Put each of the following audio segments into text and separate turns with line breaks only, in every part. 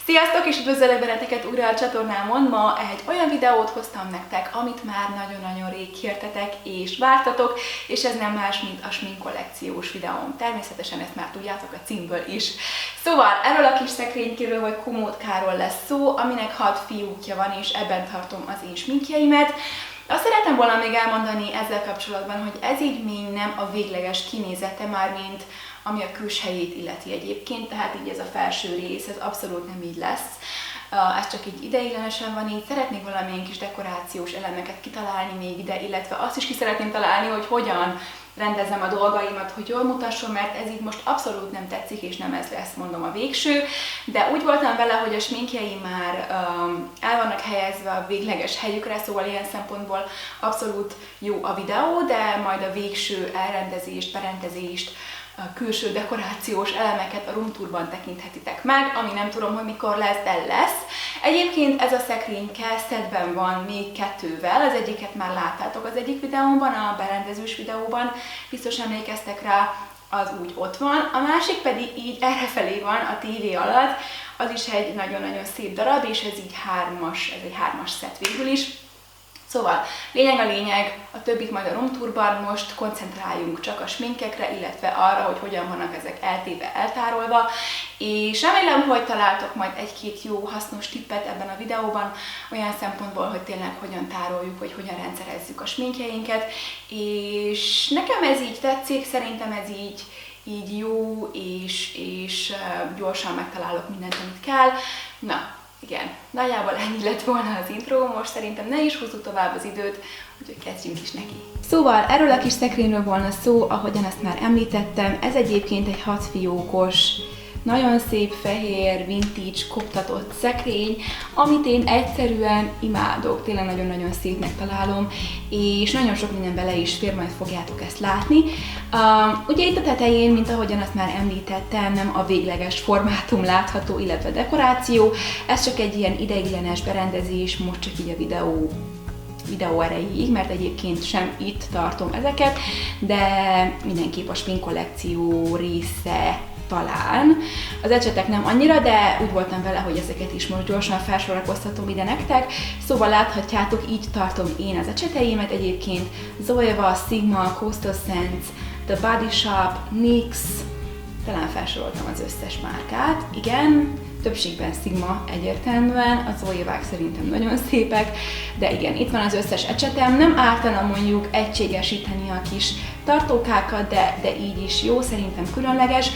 Sziasztok, és üdvözöllek benneteket újra a csatornámon. Ma egy olyan videót hoztam nektek, amit már nagyon-nagyon rég kértetek és vártatok, és ez nem más, mint a smink kollekciós videóm. Természetesen ezt már tudjátok a címből is. Szóval erről a kis szekrénykéről vagy komódkáról lesz szó, aminek 6 fiúkja van, és ebben tartom az én sminkjeimet. Azt szeretem volna még elmondani ezzel kapcsolatban, hogy ez így még nem a végleges kinézete, mármint ami a külsejét illeti egyébként, tehát így ez a felső rész, ez abszolút nem így lesz. Ez csak így ideiglenesen van így. Szeretnék valamilyen kis dekorációs elemeket kitalálni még ide, illetve azt is ki szeretném találni, hogy hogyan rendezem a dolgaimat, hogy jól mutasson, mert ez így most abszolút nem tetszik, és nem ez lesz, mondom, a végső. De úgy voltam vele, hogy a sminkjeim már el vannak helyezve a végleges helyükre, szóval ilyen szempontból abszolút jó a videó, de majd a végső elrendezést, berendezést, a külső dekorációs elemeket a roomtourban tekinthetitek meg, ami nem tudom, hogy mikor lesz, de lesz. Egyébként ez a szekrényke szedben van még 2-vel, az egyiket már láttátok az egyik videómban, a berendezős videóban, biztos emlékeztek rá, az úgy ott van. A másik pedig így errefelé van a tévé alatt, az is egy nagyon-nagyon szép darab, és ez így ez egy 3-as szett végül is. Szóval, lényeg a lényeg, a többit majd a roomtourban, most koncentráljunk csak a sminkekre, illetve arra, hogy hogyan vannak ezek eltéve, eltárolva, és remélem, hogy találtok majd egy-két jó, hasznos tippet ebben a videóban, olyan szempontból, hogy tényleg hogyan tároljuk, vagy hogyan rendszerezzük a sminkjeinket, és nekem ez így tetszik, szerintem ez így jó, és gyorsan megtalálok mindent, amit kell. Na, igen, nagyjából ennyi lett volna az intro, most szerintem ne is húzzuk tovább az időt, úgyhogy kezdjünk is neki. Szóval erről a kis szekrényről volna szó, ahogyan ezt már említettem, ez egyébként egy 6 fiókos, nagyon szép fehér, vintage, koptatott szekrény, amit én egyszerűen imádok, tényleg nagyon-nagyon szépnek találom, és nagyon sok minden bele is fér, majd fogjátok ezt látni. Ugye itt a tetején, mint ahogyan azt már említettem, nem a végleges formátum látható, illetve dekoráció, ez csak egy ilyen ideiglenes berendezés, most csak így a videó erejéig, mert egyébként sem itt tartom ezeket, de mindenképp a smink kollekció része talán. Az ecsetek nem annyira, de úgy voltam vele, hogy ezeket is most gyorsan felsorakoztatom ide nektek. Szóval láthatjátok, így tartom én az ecseteimet egyébként. Zoeva, Sigma, Coastal Scents, The Body Shop, NYX, talán felsoroltam az összes márkát. Igen, többségben Sigma egyértelműen, a Zoevák szerintem nagyon szépek, de igen, itt van az összes ecsetem. Nem ártana mondjuk egységesíteni a kis tartókákat, de így is jó, szerintem különleges.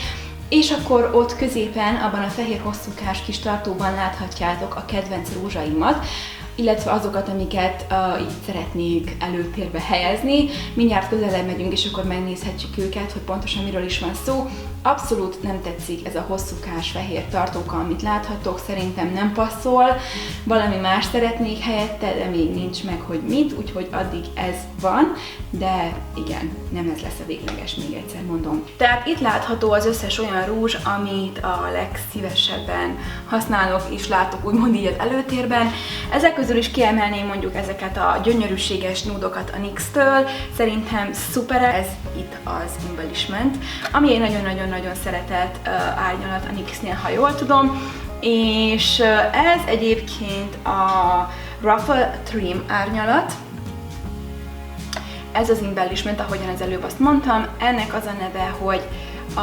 És akkor ott középen, abban a fehér hosszúkás kis tartóban láthatjátok a kedvenc rózsaimat, illetve azokat, amiket így szeretnék előtérbe helyezni. Mindjárt közelebb megyünk, és akkor megnézhetjük őket, hogy pontosan miről is van szó. Abszolút nem tetszik ez a hosszúkás fehér tartóka, amit láthatok, szerintem nem passzol. Valami más szeretnék helyette, de még nincs meg, hogy mit, úgyhogy addig ez van, de igen, nem ez lesz a végleges, még egyszer mondom. Tehát itt látható az összes olyan rúzs, amit a legszívesebben használok, és látok úgymond így az előtérben. Ezek közül is kiemelném mondjuk ezeket a gyönyörűséges nudokat a NYX-től, szerintem szuper, ez itt az Embellishment, ami egy nagyon-nagyon szeretett árnyalat a NYX-nél, ha jól tudom, és ez egyébként a Ruffle Trim árnyalat. Ez az Embellishment, ahogyan az előbb azt mondtam, ennek az a neve, hogy a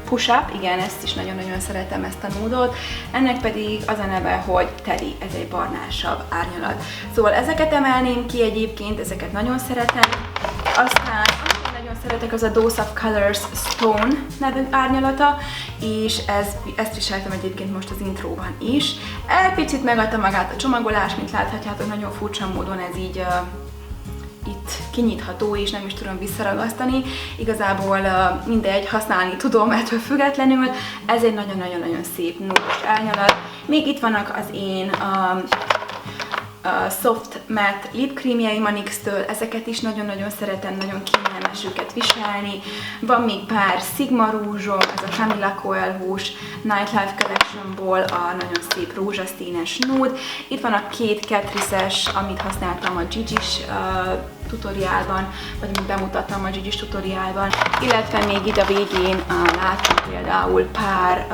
Push Up, igen, ezt is nagyon-nagyon szeretem, ezt a núdot. Ennek pedig az a neve, hogy Teddy, ez egy barnásabb árnyalat. Szóval ezeket emelném ki egyébként, ezeket nagyon szeretem. Aztán nagyon szeretek, az a Dose of Colors Stone nevű árnyalata, és ezt viseltem egyébként most az intróban is. Egy picit megadta magát a csomagolás, mint láthatjátok, nagyon furcsa módon ez így itt kinyitható, és nem is tudom visszaragasztani. Igazából mindegy, használni tudom ettől függetlenül. Ez egy nagyon-nagyon szép nudes árnyalat. Még itt vannak az én Soft Matte Lip Creamjeim a NYX-től, ezeket is nagyon-nagyon szeretem, nagyon kényelmes is őket viselni. Van még pár Sigma rúzsom, ez a Camila Coelho-s Nightlife Collectionból a nagyon szép rózsaszínes nude. Itt van a két Catrice-es, amit használtam a Gigi-s tutoriálban, vagy amit bemutattam a Gigi-s tutoriálban, illetve még itt a végén láttam például pár,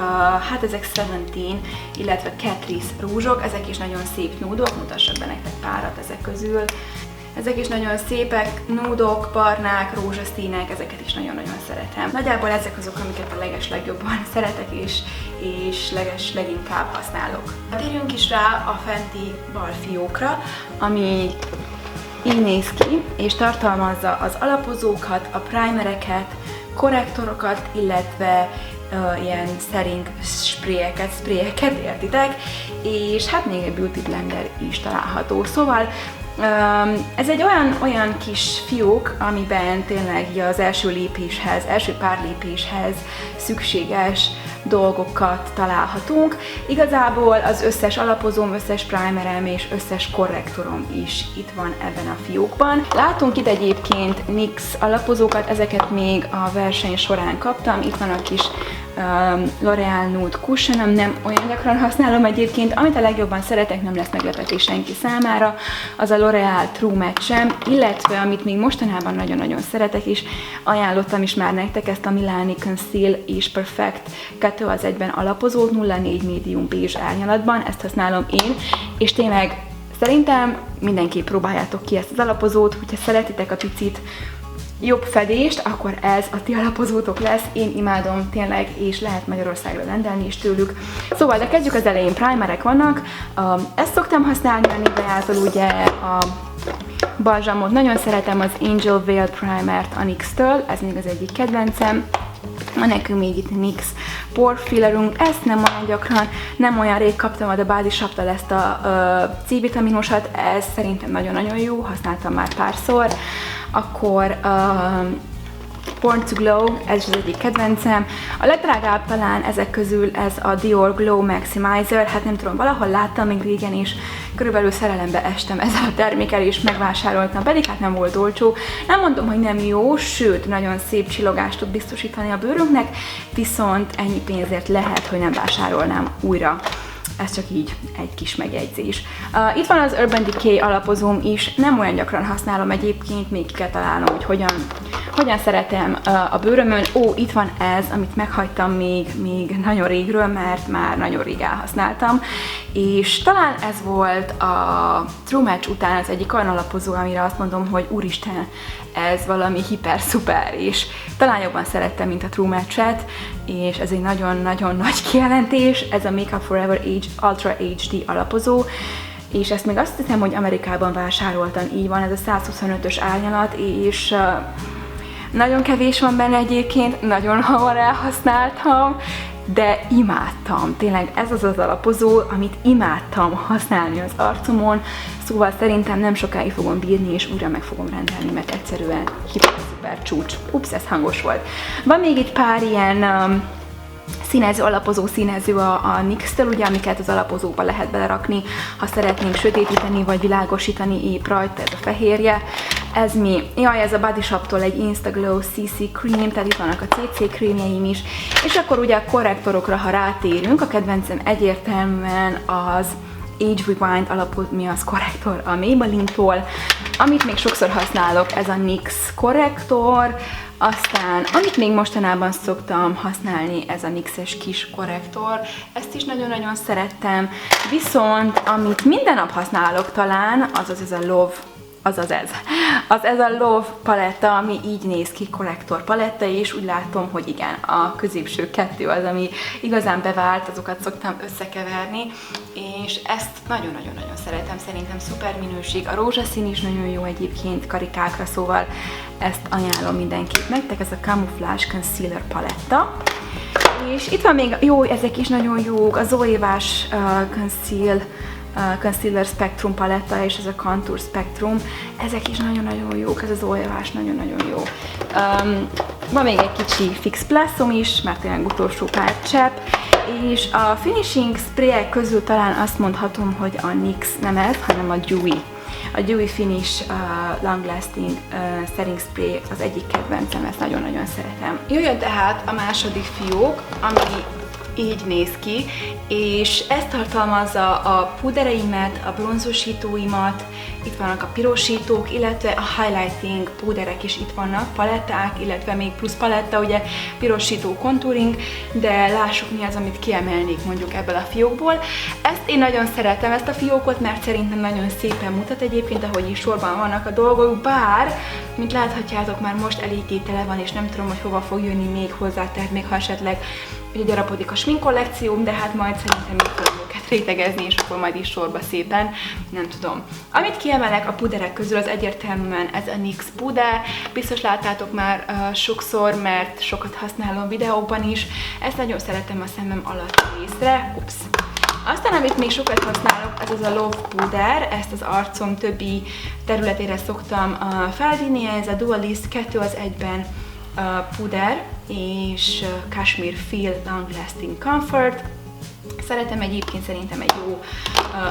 hát ezek 17, illetve Catrice rúzsok, ezek is nagyon szép núdok, mutassak be nektek párat ezek közül. Ezek is nagyon szépek, núdok, barnák, rózsaszínek, ezeket is nagyon-nagyon szeretem. Nagyjából ezek azok, amiket a legeslegjobban szeretek és leginkább használok. Térjünk is rá a fenti bal fiókra, ami így néz ki, és tartalmazza az alapozókat, a primereket, korrektorokat, illetve ilyen szerink sprayeket, értitek? És hát még egy beauty blender is található. Szóval ez egy olyan kis fiók, amiben tényleg az első pár lépéshez szükséges dolgokat találhatunk. Igazából az összes alapozóm, összes primerem és összes korrektorom is itt van ebben a fiókban. Látunk itt egyébként NYX alapozókat, ezeket még a verseny során kaptam. Itt van a kis L'Oreal Nude Cushionom, nem olyan gyakran használom egyébként, amit a legjobban szeretek, nem lesz meglepetés senki számára, az a L'Oreal True Match-em, illetve amit még mostanában nagyon-nagyon szeretek is, ajánlottam is már nektek ezt a Milani Conceal és Perfect 2:1 alapozót 04 Medium Beige árnyalatban, ezt használom én, és tényleg szerintem mindenképp próbáljátok ki ezt az alapozót, hogyha szeretitek a picit jobb fedést, akkor ez a ti alapozótok lesz. Én imádom tényleg, és lehet Magyarországra rendelni is tőlük. Szóval, de kezdjük az elején, primerek vannak. Ezt szoktam használni a Niveától, ugye a balzsamot. Nagyon szeretem az Angel Veil Primert a NYX-től, ez még az egyik kedvencem. Van nekünk még itt NYX Pore Fillerünk, ezt nem olyan gyakran, nem olyan rég kaptam a The Body Shop-tól ezt a C-vitaminosat, ez szerintem nagyon-nagyon jó, használtam már párszor. Akkor Born to Glow, ez is az egyik kedvencem. A legdrágább talán ezek közül ez a Dior Glow Maximizer, hát nem tudom, valahol láttam még régen is, körülbelül szerelembe estem ezzel a termékkel, és megvásároltam, pedig hát nem volt olcsó. Nem mondom, hogy nem jó, sőt, nagyon szép csillogást tud biztosítani a bőrünknek, viszont ennyi pénzért lehet, hogy nem vásárolnám újra. Ez csak így egy kis megjegyzés. Itt van az Urban Decay alapozóm is, nem olyan gyakran használom egyébként, még ki kell találnom, hogy hogyan szeretem a bőrömön. Ó, itt van ez, amit meghagytam még nagyon régről, mert már nagyon rég elhasználtam, és talán ez volt a True Match után az egyik olyan alapozó, amire azt mondom, hogy úristen, ez valami hiper-szuper, és talán jobban szerettem, mint a True Match-et, és ez egy nagyon-nagyon nagy kijelentés, ez a Makeup Forever Ultra HD alapozó, és ezt még azt hiszem, hogy Amerikában vásároltam, így van, ez a 125-ös árnyalat, és nagyon kevés van benne egyébként, nagyon hamar elhasználtam, de imádtam. Tényleg ez az az alapozó, amit imádtam használni az arcomon, szóval szerintem nem sokáig fogom bírni, és újra meg fogom rendelni, mert egyszerűen hiper-szuper csúcs. Ups, ez hangos volt. Van még itt pár ilyen színező, alapozó színező a NYX-től, ugye, amiket az alapozóba lehet belerakni, ha szeretnénk sötétíteni vagy világosítani épp rajta, ez a fehérje. Ez mi? Jaj, ez a Body Shop-tól egy Instaglow CC Cream, tehát itt vannak a CC krémjeim is. És akkor ugye a korrektorokra, ha rátérünk, a kedvencem egyértelműen az Age Rewind alapú korrektor a Maybelline-tól. Amit még sokszor használok, ez a NYX korrektor. Aztán, amit még mostanában szoktam használni, ez a NYX-es kis korrektor, ezt is nagyon-nagyon szerettem, viszont amit minden nap használok talán, az ez a Love, ez a Love paletta, ami így néz ki, korrektor paletta, és úgy látom, hogy igen, a középső kettő az, ami igazán bevált, azokat szoktam összekeverni, és ezt nagyon-nagyon-nagyon szeretem, szerintem szuper minőség, a rózsaszín is nagyon jó egyébként karikákra, szóval ezt ajánlom mindenképp nektek, ez a Camouflage Concealer paletta. És itt van még, jó, ezek is nagyon jók, a Zoe-vás Concealer Spectrum paletta és ez a Contour Spectrum, ezek is nagyon-nagyon jók, ez az olvás nagyon-nagyon jó. Van még egy kicsi Fix Plus-om is, mert tényleg utolsó pár csepp, és a finishing sprayek közül talán azt mondhatom, hogy a NYX nem ez, hanem a Dewy. A Dewy Finish Long Lasting Setting Spray az egyik kedvencem, ezt nagyon-nagyon szeretem. Jöjjön tehát a második fiók, ami így néz ki, és ez tartalmazza a púdereimet, a bronzosítóimat, itt vannak a pirosítók, illetve a highlighting púderek is itt vannak, paletták, illetve még plusz paletta, ugye pirosító, contouring, de lássuk mi az, amit kiemelnék mondjuk ebből a fiókból. Ezt én nagyon szeretem, ezt a fiókot, mert szerintem nagyon szépen mutat egyébként, ahogy is sorban vannak a dolgok, bár, mint láthatjátok, már most eléggé tele van, és nem tudom, hogy hova fog jönni még hozzá, tehát még ha esetleg ugye gyarapodik a smink kollekcióm, de hát majd szerintem még fogom őket rétegezni, és akkor majd is sorba szépen, nem tudom. Amit kiemelek a puderek közül, az egyértelműen ez a NYX puder. Biztos láttátok már sokszor, mert sokat használom videókban is. Ezt nagyon szeretem a szemem alatti részre. Ups. Aztán, amit még sokat használok, az a Love puder, ezt az arcom többi területére szoktam felvinni, ez a Dualist 2 az 1-ben puder, és Cashmere Feel Long Lasting Comfort. Szeretem egyébként, szerintem egy jó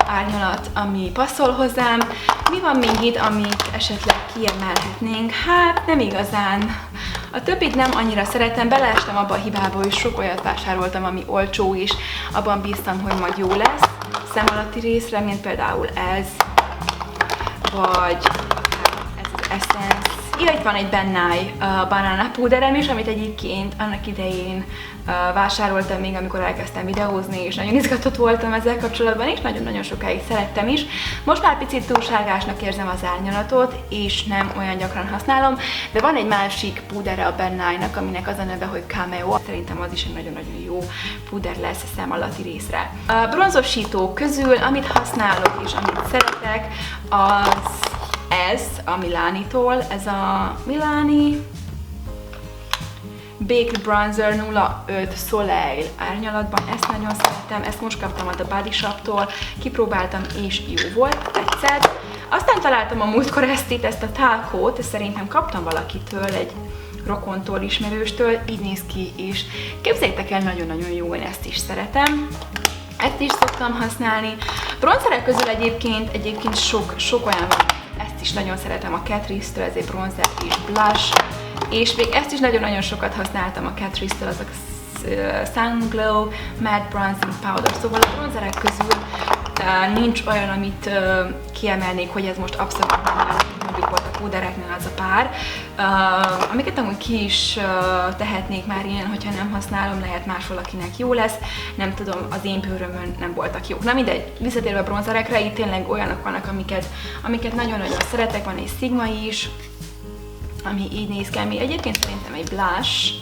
árnyalat, ami passzol hozzám. Mi van még itt, amit esetleg kiemelhetnénk? Hát nem igazán. A többit nem annyira szeretem, beleestem abba a hibába, hogy sok olyat vásároltam, ami olcsó is. Abban bíztam, hogy majd jó lesz szem alatti részre, mint például ez, vagy ez az Essence. Itt van egy Bennáj banana púderem is, amit egyébként annak idején vásároltam még, amikor elkezdtem videózni, és nagyon izgatott voltam ezzel kapcsolatban, és nagyon-nagyon sokáig szerettem is. Most már picit túlságásnak érzem az árnyalatot, és nem olyan gyakran használom, de van egy másik púdere a Bennájnak, aminek az a neve, hogy Cameo. Szerintem az is egy nagyon-nagyon jó púder lesz a szem alatti részre. A bronzosítók közül, amit használok és amit szeretek, az ez a Milani-tól, ez a Milani Baked Bronzer 05 Soleil árnyalatban, ezt nagyon szeretem, ezt most kaptam a Body Shop-tól, kipróbáltam és jó volt, tetszett. Aztán találtam a múltkor ezt a talkót, ezt szerintem kaptam valakitől, egy rokontól, ismerőstől, így néz ki, és képzeljétek el, nagyon-nagyon jó, én ezt is szeretem. Ezt is szoktam használni. Bronzerek közül egyébként sok olyan van. Ezt is nagyon szeretem a Catrice-től, ez egy bronzer és blush, és még ezt is nagyon-nagyon sokat használtam a Catrice-től, az a Sun Glow Matte Bronzing Powder, szóval a bronzerek közül nincs olyan, amit kiemelnék, hogy ez most abszolút nem mondjuk volt a púdereknél az a pár. Amiket amúgy ki is tehetnék már ilyen, hogyha nem használom, lehet más valakinek jó lesz. Nem tudom, az én bőrömön nem voltak jók. Na mindegy, visszatérve a bronzerekre, itt tényleg olyanok vannak, amiket nagyon-nagyon szeretek. Van egy Sigma is, ami így néz ki, ami egyébként szerintem egy blush.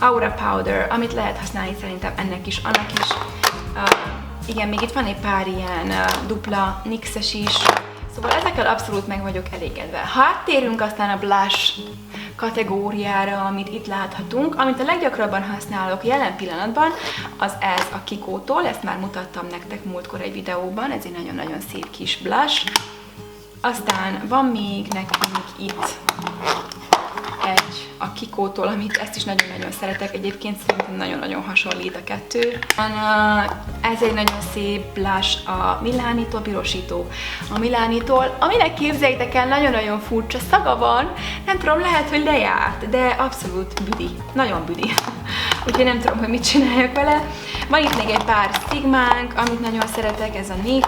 Aura Powder, amit lehet használni szerintem ennek is, annak is. Igen, még itt van egy pár ilyen dupla NYX-es is, szóval ezekkel abszolút meg vagyok elégedve. Ha áttérünk aztán a blush kategóriára, amit itt láthatunk, amit a leggyakrabban használok jelen pillanatban, az ez a Kikótól, ezt már mutattam nektek múltkor egy videóban, ez egy nagyon-nagyon szép kis blush. Aztán van még nekünk itt egy a Kikótól, amit ezt is nagyon-nagyon szeretek, egyébként szerintem nagyon-nagyon hasonlít a kettő. Ez egy nagyon szép blush a Milani-tól, pirosító a Milani-tól, aminek képzeljétek el, nagyon-nagyon furcsa szaga van, nem tudom, lehet, hogy lejárt, de abszolút büdi, nagyon büdi. Úgyhogy nem tudom, hogy mit csináljak vele. Van itt még egy pár Sigmánk, amit nagyon szeretek, ez a NYX.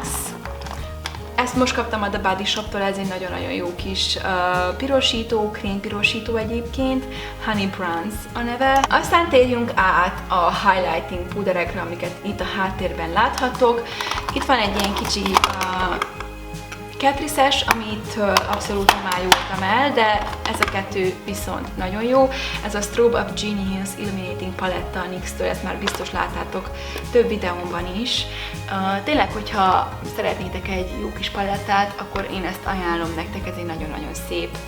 Ezt most kaptam a The Body Shop-tól, ez egy nagyon-nagyon jó kis pirosító, krémpirosító egyébként, Honey Bronze a neve. Aztán térjünk át a highlighting púderekre, amiket itt a háttérben láthatok. Itt van egy ilyen kicsi Catrice-es, amit abszolút nem ájultam el, de ez a kettő viszont nagyon jó. Ez a Strobe of Genius Illuminating Paletta a NYX-től, ezt már biztos láttátok több videómban is. Tényleg, hogyha szeretnétek egy jó kis palettát, akkor én ezt ajánlom nektek, ez egy nagyon-nagyon szép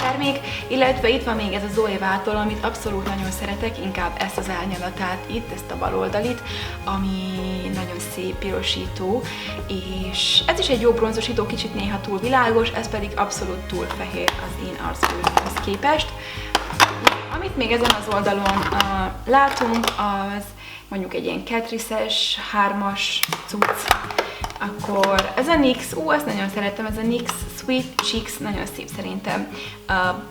termék, illetve itt van még ez a Zoevától, amit abszolút nagyon szeretek, inkább ezt az árnyalatát itt, ezt a baloldalit, ami nagyon szép pirosító, és ez is egy jó bronzosító, kicsit néha túl világos, ez pedig abszolút túl fehér az én arcbőrömhöz képest. Amit még ezen az oldalon látunk, az mondjuk egy ilyen Catrice-es 3-as cucc, akkor ez a NYX, ezt nagyon szeretem, ez a NYX Sweet Cheeks, nagyon szép szerintem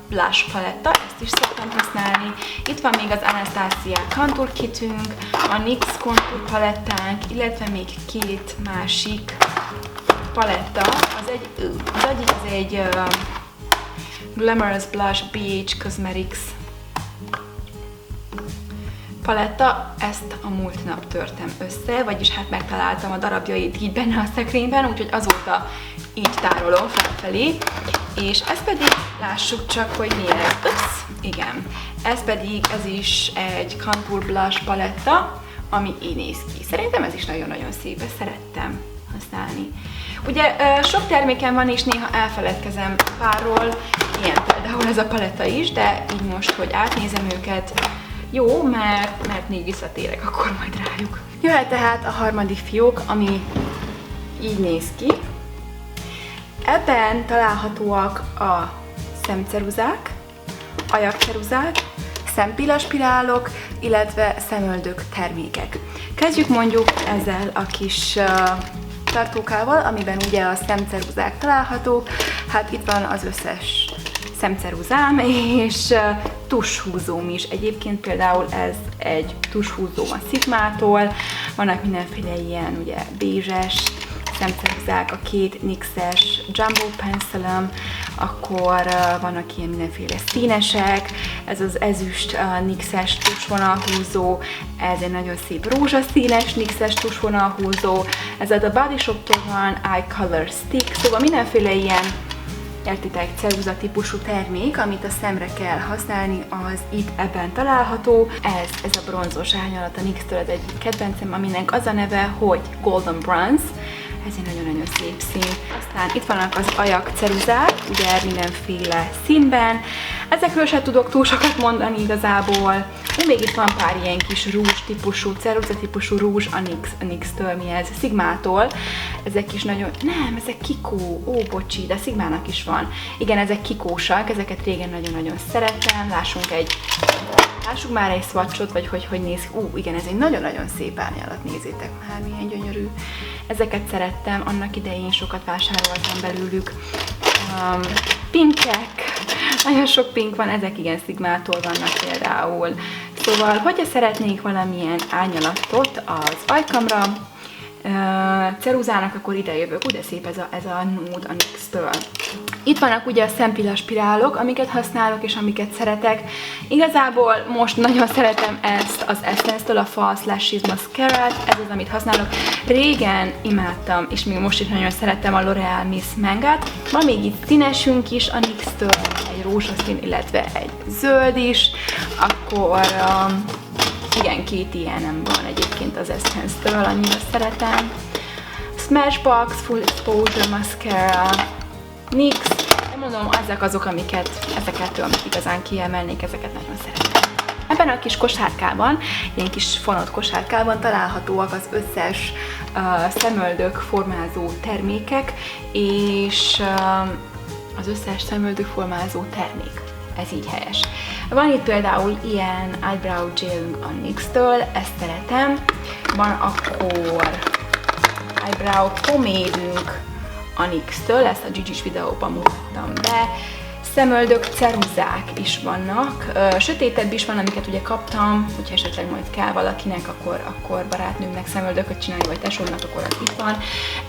blush paletta, ezt is szoktam használni. Itt van még az Anastasia Contour Kitünk, a NYX Contour palettánk, illetve még két másik paletta, az egyik az egy Glamorous Blush BH Cosmetics paletta, ezt a múlt nap törtem össze, vagyis hát megtaláltam a darabjait így benne a szekrényben, úgyhogy azóta így tárolom felfelé, és ez pedig, lássuk csak, hogy milyen, igen, ez pedig, ez is egy Contour Blush paletta, ami így néz ki. Szerintem ez is nagyon-nagyon szép, ezt szerettem használni. Ugye sok terméken van, és néha elfeledkezem párról, ilyen például ez a paletta is, de így most, hogy átnézem őket, jó, mert még visszatérek akkor majd rájuk. Jöhet tehát a harmadik fiók, ami így néz ki. Ebben találhatóak a szemceruzák, ajakceruzák, szempillaspirálok, illetve szemöldök termékek. Kezdjük mondjuk ezzel a kis tartókával, amiben ugye a szemceruzák találhatók. Hát itt van az összes szemceruzám, és tushúzóm is. Egyébként például ez egy tushúzó a Sigmától, vannak mindenféle ilyen ugye bézses szemceruzák, a két NYX-es Jumbo Pencilem, akkor vannak ilyen mindenféle színesek, ez az ezüst NYX-es tusvonalhúzó, ez egy nagyon szép rózsaszínes NYX-es tusvonalhúzó, ez a Body Shop-tól van Eye Color Stick, szóval mindenféle ilyen, értitek, ceruza típusú termék, amit a szemre kell használni, az itt ebben található. Ez a bronzos árnyalat a NYX-től, az egyik kedvencem, aminek az a neve, hogy Golden Bronze. Ez egy nagyon-nagyon szép szín. Aztán itt vannak az ajak ceruzák, ugye mindenféle színben. Ezekről sem tudok túl sokat mondani igazából. Még itt van pár ilyen kis rúzs típusú, ceruza típusú rúzs a NYX-től, mi ez? Sigmától. Ezek is nagyon... Nem, ezek kikó. Ó, bocsi, de Sigmának is van. Igen, ezek kikósak, ezeket régen nagyon-nagyon szerettem. Lássuk már egy swatchot, vagy hogy néz ki. Igen, ez egy nagyon-nagyon szép árnyalat, nézzétek már, milyen gyönyörű. Ezeket szerettem, annak idején sokat vásároltam belőlük. Pinkek, nagyon sok pink van, ezek igen Sigmától vannak például. Szóval, hogyha szeretnék valamilyen árnyalatot az ajkamra, ceruzának, akkor ide jövök. Ugye szép ez a nude a NYX-től. Itt vannak ugye a szempillaspirálok, amiket használok és amiket szeretek. Igazából most nagyon szeretem ezt az Essence-től, a False Lashes Mascara-t, ez az, amit használok. Régen imádtam, és még most is nagyon szeretem a L'Oreal Miss Mangát. Van még itt színesünk is a NYX-től, egy rózsaszín, illetve egy zöld is. Akkor... igen, két ilyenem van egyébként az Essence-től, annyira szeretem. Smashbox Full Exposure Mascara, NYX, nem mondom, ezek azok, ezeket amik igazán kiemelnék, ezeket nagyon szeretem. Ebben a kis kosárkában, ilyen kis fonott kosárkában találhatóak az összes szemöldök formázó termékek, és az összes szemöldök formázó termék. Ez így helyes. Van itt például ilyen eyebrow gelünk a NYX-től, ezt szeretem. Van akkor eyebrow pomédünk a NYX-től, ezt a Gigi-s videóban mutattam be. Szemöldök ceruzák is vannak, sötétebb is van, amiket ugye kaptam, hogyha esetleg majd kell valakinek, akkor barátnőmnek szemöldököt csinálni, vagy tesómnak, akkor az itt van.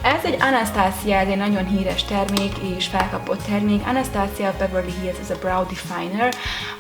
Ez egy Anastasia, ez egy nagyon híres termék és felkapott termék. Anastasia Beverly Hills, ez a Brow Definer,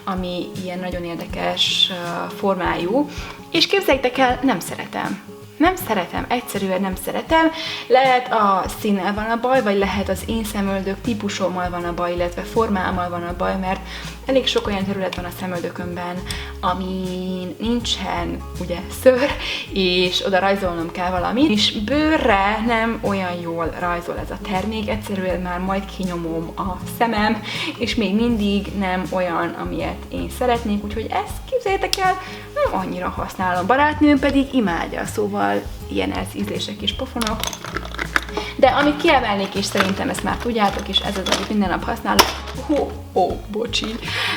ami ilyen nagyon érdekes formájú, és képzeljétek el, nem szeretem. Nem szeretem, egyszerűen nem szeretem. Lehet a színnel van a baj, vagy lehet az én szemöldök típusommal van a baj, illetve formámmal van a baj, mert elég sok olyan terület van a szemöldökömben, amin nincsen ugye szőr, és oda rajzolnom kell valamit, és bőrre nem olyan jól rajzol ez a termék, egyszerűen már majd kinyomom a szemem, és még mindig nem olyan, amilyet én szeretnék, úgyhogy ezt képzeljétek el, nem annyira használom. Barátnőm pedig imádja, szóval ilyen ízlések és pofonok. De amit kiemelnék, és szerintem ezt már tudjátok, és ez az, amit minden nap használok, bocsi,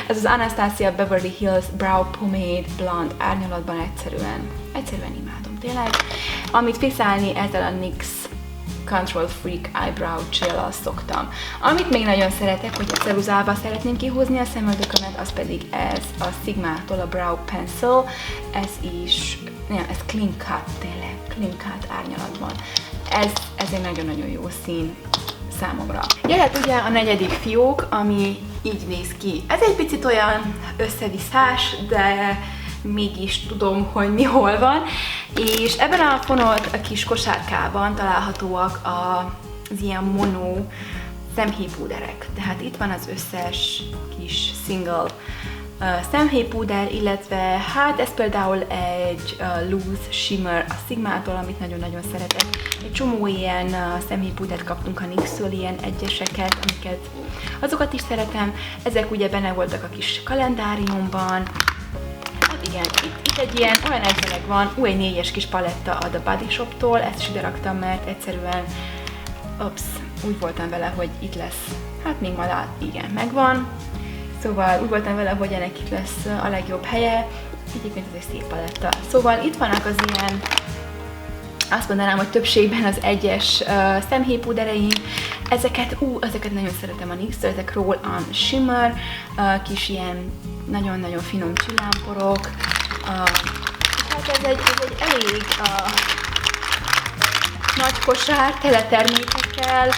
ez az Anastasia Beverly Hills Brow Pomade Blonde árnyalatban egyszerűen imádom tényleg. Amit fixálni ezzel a NYX Control Freak Eyebrow Gel-al szoktam. Amit még nagyon szeretek, hogy a ceruzába szeretném kihúzni a szemöldökömet, az pedig ez a Sigma-tól a Brow Pencil. Ez Clean Cut, tényleg, Clean Cut árnyalatban. Ez egy nagyon-nagyon jó szín számomra. Jöhet ugye a negyedik fiók, ami így néz ki. Ez egy picit olyan összeviszás, de mégis tudom, hogy mi hol van. És ebben a fonolt a kis kosárkában találhatóak az ilyen mono szemhéjpúderek. Tehát itt van az összes kis single szemhéjpúder, illetve hát ez például egy loose shimmer a Sigmától, amit nagyon-nagyon szeretek. Egy csomó ilyen szemhéjpúdert kaptunk a NYX-től, ilyen egyeseket, amiket azokat is szeretem. Ezek ugye benne voltak a kis kalendáriumban. Hát igen, itt egy ilyen olyan egybeleg van, egy 4-es kis paletta a The Body Shop-tól, ezt is ide raktam, mert egyszerűen úgy voltam vele, hogy itt lesz, hát még majd igen, megvan. Szóval úgy voltam vele, hogy ennek itt lesz a legjobb helye. Egyébként ez egy szép paletta. Szóval itt vannak az ilyen, azt mondanám, hogy többségben az egyes szemhéjpúdereim. Ezeket nagyon szeretem a NYX-től, ezek Roll On Shimmer, kis ilyen nagyon-nagyon finom csillámporok. Hát ez egy elég nagy kosár, tele termékekkel,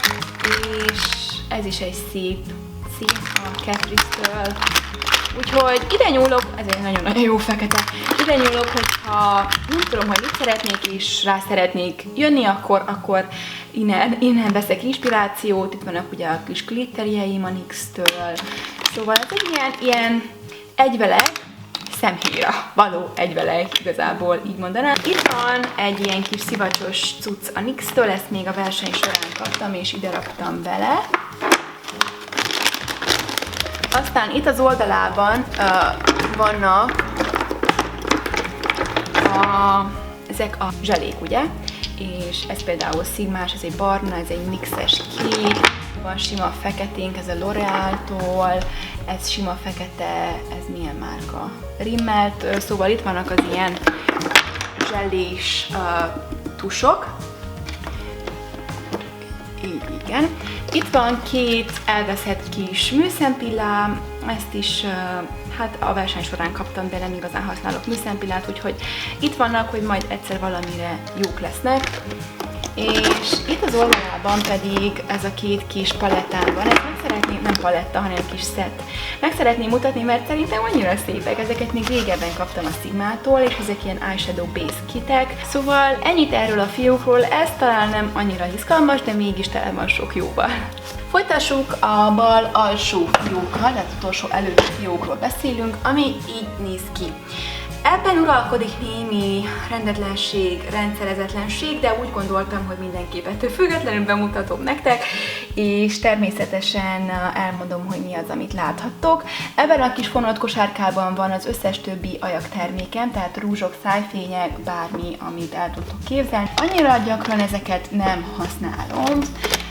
és ez is egy szép szín a Catrice-től. Úgyhogy ide nyúlok, ez egy nagyon-nagyon jó fekete, ide nyúlok, hogyha nem tudom, hogy mit szeretnék, és rá szeretnék jönni, akkor innen veszek inspirációt. Itt vannak ugye a kis glitterjeim a NYX-től. Szóval ez egy ilyen egyveleg, szemhéjra való egyveleg, igazából így mondanám. Itt van egy ilyen kis szivacsos cucc a NYX-től, ezt még a verseny során kaptam, és ide raktam bele. Aztán itt az oldalában vannak ezek a zselék, ugye? És ez például Sigmás, ez egy barna, ez egy NYX-es kék, van sima feketénk, ez a L'Oreal-tól, ez sima fekete, ez milyen márka? Rimmelt, szóval itt vannak az ilyen zselés tusok. Igen. Itt van két elveszett kis műszempillám, ezt is hát a verseny során kaptam, de nem igazán használok műszempillát, úgyhogy itt vannak, hogy majd egyszer valamire jók lesznek. És itt az oldalában pedig ez a két kis palettán van, ezt meg szeretném, nem paletta, hanem kis szett. Meg szeretném mutatni, mert szerintem annyira szépek, ezeket még régebben kaptam a Sigmától, és ezek ilyen eyeshadow base kitek. Szóval ennyit erről a fiókról, ez talán nem annyira izgalmas, de mégis tele van sok jóval. Folytassuk a bal alsó fiókkal, tehát utolsó előtti fiókról beszélünk, ami így néz ki. Ebben uralkodik némi rendetlenség, rendszerezetlenség, de úgy gondoltam, hogy mindenképp ettől függetlenül bemutatom nektek, és természetesen elmondom, hogy mi az, amit láthattok. Ebben a kis fonolt kosárkában van az összes többi ajak termékem, tehát rúzsok, szájfények, bármi, amit el tudtok képzelni. Annyira gyakran ezeket nem használom,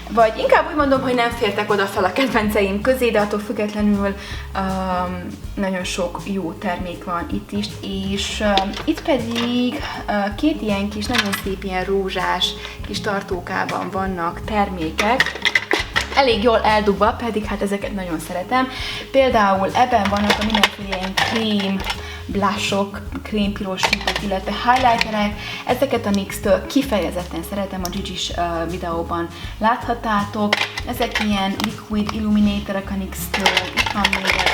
vagy inkább úgy mondom, hogy nem fértek oda fel a kedvenceim közé, de attól függetlenül nagyon sok jó termék van itt is, és itt pedig két ilyen kis, nagyon szép ilyen rózsás kis tartókában vannak termékek, elég jól eldugva, pedig hát ezeket nagyon szeretem. Például ebben vannak a mindenféle ilyen krém blushok, krémpirosítók, illetve highlighterek. Ezeket a NYX-től kifejezetten szeretem, a Gigi-s videóban láthattátok. Ezek ilyen liquid illuminatorok a NYX-től. Itt van még egy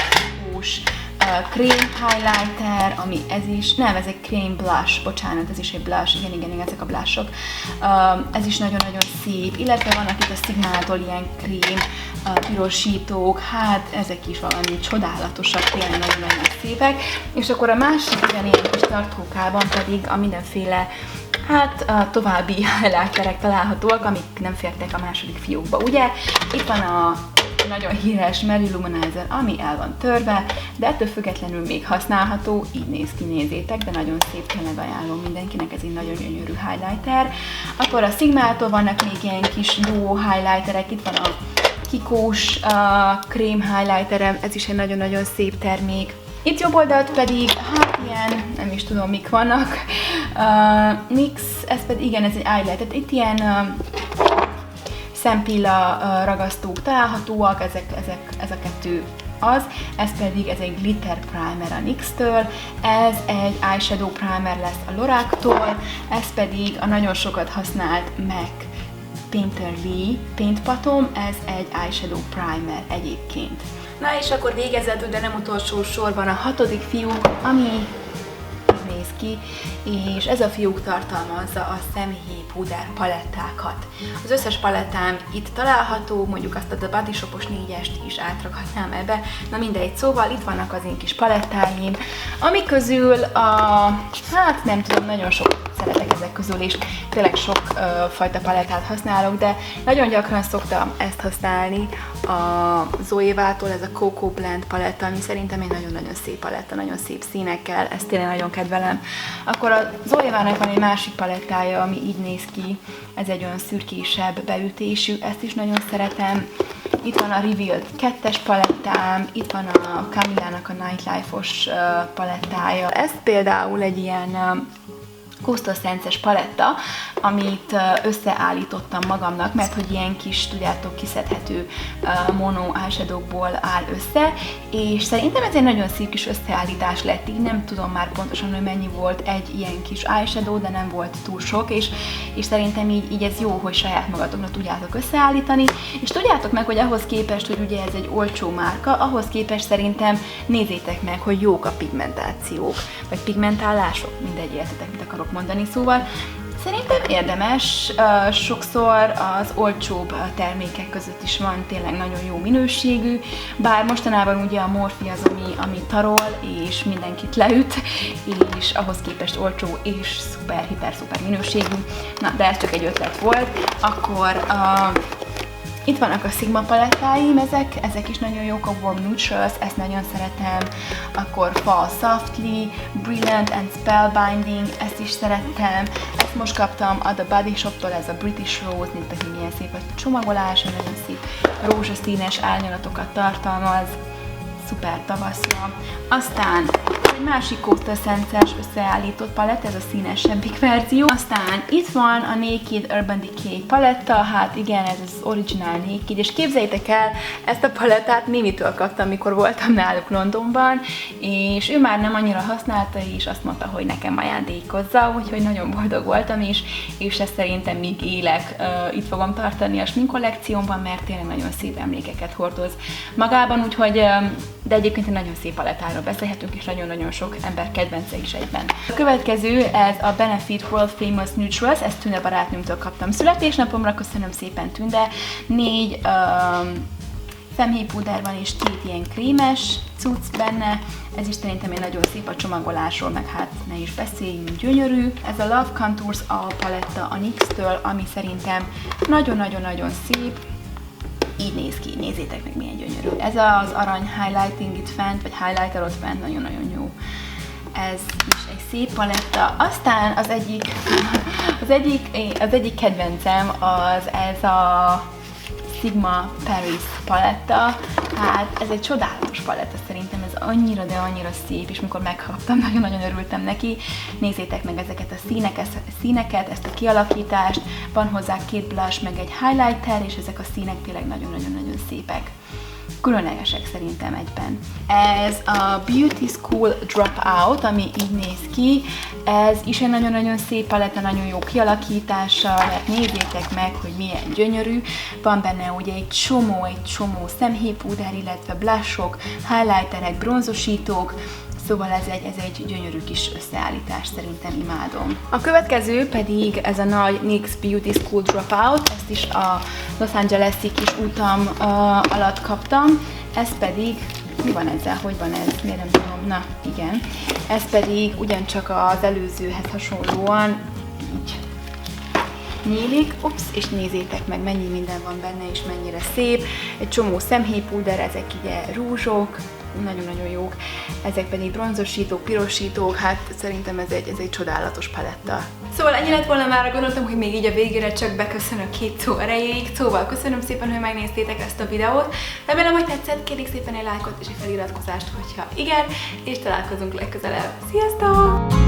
fós krém highlighter, ami ez is, nem, ez egy krém blush, bocsánat, ez is egy blush, igen, ezek a blushok. Ez is nagyon-nagyon szép, illetve vannak itt a Sigmától ilyen krém pirosítók, hát ezek is valami csodálatosak, tényleg nagyon-nagyon szépek. És akkor a másik ilyen kis tartókában pedig a mindenféle további highlighterek találhatóak, amik nem fértek a második fiókba, ugye? Itt van a nagyon híres Mary Luminizer, ami el van törve, de ettől függetlenül még használható, így néz ki, nézzétek, de nagyon szép, tényleg ajánlom mindenkinek, ez egy nagyon gyönyörű highlighter. Akkor a Sigmától vannak még ilyen kis duo highlighterek, itt van a Kikós krém highlighterem, ez is egy nagyon-nagyon szép termék. Itt jobb oldalt pedig, hát ilyen, nem is tudom mik vannak, NYX, ez pedig igen, ez egy highlighter, itt ilyen szempilla ragasztók találhatóak, ez a kettő az, ez pedig ez egy glitter primer a NYX-től, ez egy eyeshadow primer lesz a Lorac-tól, ez pedig a nagyon sokat használt MAC Painterly Paint Patom, ez egy eyeshadow primer egyébként. Na és akkor végezetül, de nem utolsó sorban a 6. fiúk, ami néz ki, és ez a fiúk tartalmazza a szemhéj púder palettákat. Az összes palettám itt található, mondjuk azt a The Body Shop-os 4-est is átrakhatnám ebbe, na mindegy, szóval itt vannak az én kis palettáim, amik közül hát nem tudom, nagyon sok szeretek ezek közül, és tényleg sok fajta palettát használok, de nagyon gyakran szoktam ezt használni a Zoévától, ez a Coco Blend paletta, ami szerintem egy nagyon-nagyon szép paletta, nagyon szép színekkel, ezt tényleg nagyon kedvelem. Akkor a Zoévának van egy másik palettája, ami így néz ki, ez egy olyan szürkésebb beütésű, ezt is nagyon szeretem. Itt van a Revealed 2-es palettám, itt van a Camillának a Nightlife-os palettája. Ez például egy ilyen Coastal Scents-es paletta, amit összeállítottam magamnak, mert hogy ilyen kis, tudjátok, kiszedhető mono eyeshadowkból áll össze, és szerintem ez egy nagyon szép kis összeállítás lett, így nem tudom már pontosan, hogy mennyi volt egy ilyen kis eyeshadow, de nem volt túl sok, és szerintem így ez jó, hogy saját magatoknak tudjátok összeállítani, és tudjátok meg, hogy ahhoz képest, hogy ugye ez egy olcsó márka, ahhoz képest szerintem nézzétek meg, hogy jók a pigmentációk, vagy pigmentálások, mindegy, értetek, mit akarok mondani, szóval szerintem érdemes, sokszor az olcsóbb termékek között is van tényleg nagyon jó minőségű, bár mostanában ugye a Morphe az, ami tarol, és mindenkit leüt, és ahhoz képest olcsó és szuper, hiper-szuper minőségű. Na, de ez csak egy ötlet volt. Akkor itt vannak a Sigma palettáim, ezek is nagyon jók, a Warm Neutrals, ezt nagyon szeretem, akkor Fall Softly, Brilliant and Spellbinding, ezt is szeretem, ezt most kaptam a The Body Shop-tól, ez a British Rose, mint pedig milyen szép a csomagolása, nagyon szép rózsaszínes árnyalatokat tartalmaz, szuper tavaszra. Aztán egy másik Coastal Scents-es összeállított paletta, ez a színesebbik verzió. Aztán itt van a Naked Urban Decay paletta, hát igen, ez az Original Naked, és képzeljétek el, ezt a palettát Némitől kaptam, mikor voltam náluk Londonban, és ő már nem annyira használta, és azt mondta, hogy nekem ajándékozza, úgyhogy nagyon boldog voltam is, és ezt szerintem még élek, itt fogom tartani a smink kollekciómban, mert tényleg nagyon szép emlékeket hordoz magában, úgyhogy de egyébként egy nagyon szép palettáról beszélhetünk, és nagyon-nagyon sok ember kedvence is egyben. A következő, ez a Benefit World Famous Neutrals, ezt Tünde barátnőmtől kaptam születésnapomra, köszönöm szépen Tünde. 4 szemhéjpúder van, és 2 ilyen krémes cucc benne, ez is szerintem egy nagyon szép a csomagolásról, meg hát ne is beszéljünk, gyönyörű. Ez a Love Contours a paletta a NYX-től, ami szerintem nagyon-nagyon-nagyon szép. Így néz ki, nézzétek meg, milyen gyönyörű. Ez az arany highlighting itt fent, vagy highlighter ott fent, nagyon-nagyon jó. Ez is egy szép paletta. Aztán az egyik kedvencem az ez a Sigma Paris paletta. Hát ez egy csodálatos paletta, szerintem ez annyira, de annyira szép, és mikor megkaptam, nagyon-nagyon örültem neki. Nézzétek meg ezeket a színeket, ezt a kialakítást, van hozzá 2 blush, meg egy highlighter, és ezek a színek tényleg nagyon-nagyon-nagyon szépek. Különlegesek szerintem egyben. Ez a Beauty School Dropout, ami így néz ki, ez is egy nagyon-nagyon szép paletta, nagyon jó kialakítása, mert nézzétek meg, hogy milyen gyönyörű. Van benne ugye egy csomó szemhéjpúder, illetve blushok, highlighterek, bronzosítók, szóval ez egy gyönyörű kis összeállítás, szerintem imádom. A következő pedig ez a nagy NYX Beauty School Dropout, ezt is a Los Angeles-i kis utam alatt kaptam, ez pedig, mi van ezzel, hogy van ez, miért nem tudom, na igen, ez pedig ugyancsak az előzőhez hasonlóan így nyílik, és nézzétek meg, mennyi minden van benne, és mennyire szép. Egy csomó szemhéjpulder, ezek ugye rúzsok, nagyon-nagyon jók. Ezek pedig bronzosítók, pirosítók, hát szerintem ez egy csodálatos paletta. Szóval ennyi lett volna már, gondoltam, hogy még így a végére csak beköszönök 2 szó erejéig. Szóval köszönöm szépen, hogy megnéztétek ezt a videót. Remélem, hogy tetszett, kérlek szépen egy lájkot és egy feliratkozást, hogyha igen, és találkozunk legközelebb. Sziasztok!